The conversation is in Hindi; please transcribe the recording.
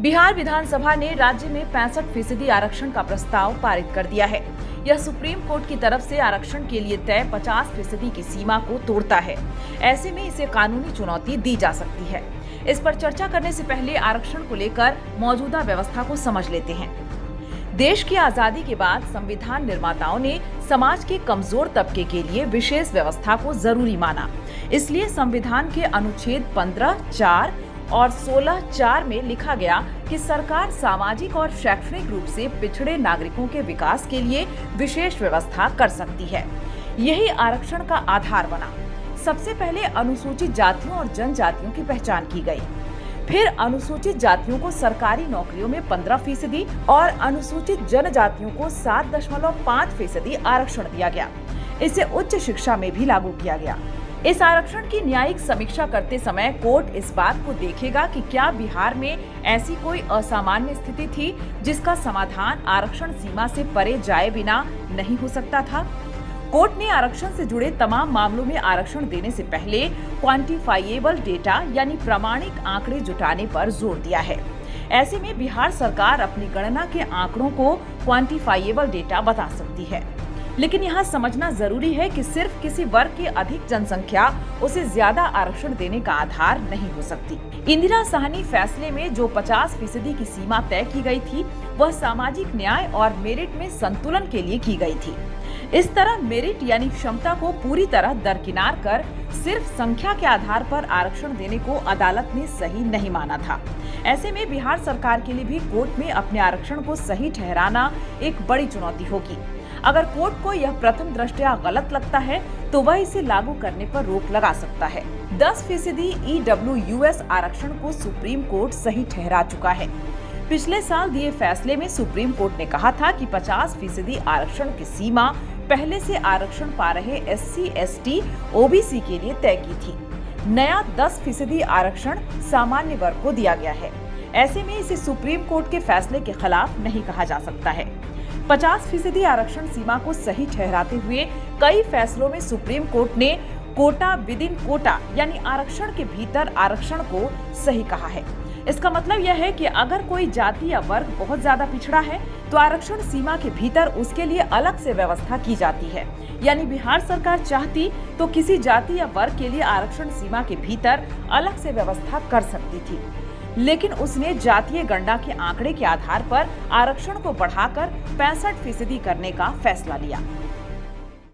बिहार विधानसभा ने राज्य में 65% आरक्षण का प्रस्ताव पारित कर दिया है। यह सुप्रीम कोर्ट की तरफ से आरक्षण के लिए तय 50% की सीमा को तोड़ता है। ऐसे में इसे कानूनी चुनौती दी जा सकती है। इस पर चर्चा करने से पहले आरक्षण को लेकर मौजूदा व्यवस्था को समझ लेते हैं। देश की आजादी के बाद संविधान निर्माताओं ने समाज के कमजोर तबके के लिए विशेष व्यवस्था को जरूरी माना। इसलिए संविधान के अनुच्छेद 15(4) और 16(4) में लिखा गया कि सरकार सामाजिक और शैक्षणिक रूप से पिछड़े नागरिकों के विकास के लिए विशेष व्यवस्था कर सकती है। यही आरक्षण का आधार बना। सबसे पहले अनुसूचित जातियों और जनजातियों की पहचान की गई। फिर अनुसूचित जातियों को सरकारी नौकरियों में 15% और अनुसूचित जनजातियों को 7.5% आरक्षण दिया गया। इसे उच्च शिक्षा में भी लागू किया गया। इस आरक्षण की न्यायिक समीक्षा करते समय कोर्ट इस बात को देखेगा कि क्या बिहार में ऐसी कोई असामान्य स्थिति थी जिसका समाधान आरक्षण सीमा से परे जाए बिना नहीं हो सकता था। कोर्ट ने आरक्षण से जुड़े तमाम मामलों में आरक्षण देने से पहले क्वांटिफाइएबल डेटा यानी प्रामाणिक आंकड़े जुटाने पर जोर दिया है। ऐसे में बिहार सरकार अपनी गणना के आंकड़ों को क्वांटिफाइएबल डेटा बता सकती है। लेकिन यहाँ समझना जरूरी है कि सिर्फ किसी वर्ग की अधिक जनसंख्या उसे ज्यादा आरक्षण देने का आधार नहीं हो सकती। इंदिरा साहनी फैसले में जो 50% की सीमा तय की गई थी, वह सामाजिक न्याय और मेरिट में संतुलन के लिए की गई थी। इस तरह मेरिट यानी क्षमता को पूरी तरह दरकिनार कर सिर्फ संख्या के आधार पर आरक्षण देने को अदालत ने सही नहीं माना था। ऐसे में बिहार सरकार के लिए भी कोर्ट में अपने आरक्षण को सही ठहराना एक बड़ी चुनौती होगी। अगर कोर्ट को यह प्रथम दृष्टया गलत लगता है तो वह इसे लागू करने पर रोक लगा सकता है। 10% EWS आरक्षण को सुप्रीम कोर्ट सही ठहरा चुका है। पिछले साल दिए फैसले में सुप्रीम कोर्ट ने कहा था कि 50% आरक्षण की सीमा पहले से आरक्षण पा रहे SC, ST, OBC के लिए तय की थी। नया 10% आरक्षण सामान्य वर्ग को दिया गया है। ऐसे में इसे सुप्रीम कोर्ट के फैसले के खिलाफ नहीं कहा जा सकता है। 50% आरक्षण सीमा को सही ठहराते हुए कई फैसलों में सुप्रीम कोर्ट ने कोटा विद इन कोटा यानी आरक्षण के भीतर आरक्षण को सही कहा है। इसका मतलब यह है कि अगर कोई जाति या वर्ग बहुत ज्यादा पिछड़ा है तो आरक्षण सीमा के भीतर उसके लिए अलग से व्यवस्था की जाती है। यानी बिहार सरकार चाहती तो किसी जाति या वर्ग के लिए आरक्षण सीमा के भीतर अलग से व्यवस्था कर सकती थी, लेकिन उसने जातीय गणना के आंकड़े के आधार पर आरक्षण को बढ़ाकर 65% करने का फैसला लिया।